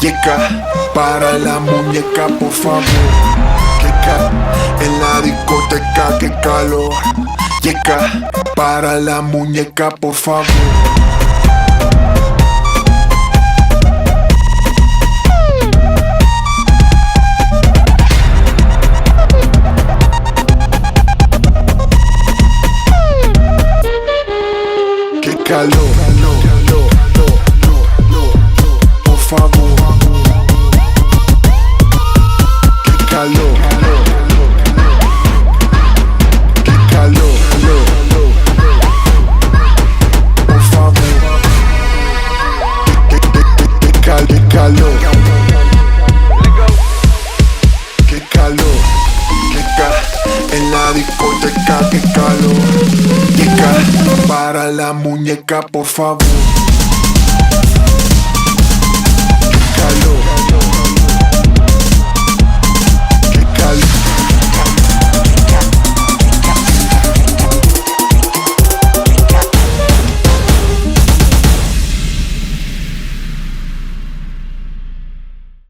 Yeca, para la muñeca, por favor. Yeca, en la discoteca, que calor. Yeca, para la muñeca, por favor. Qué calor, por favor. Qué calor, qué calor, por favor. Qué calor, qué calor, en la discoteca, qué calor. Para la muñeca, por favor. Qué calor.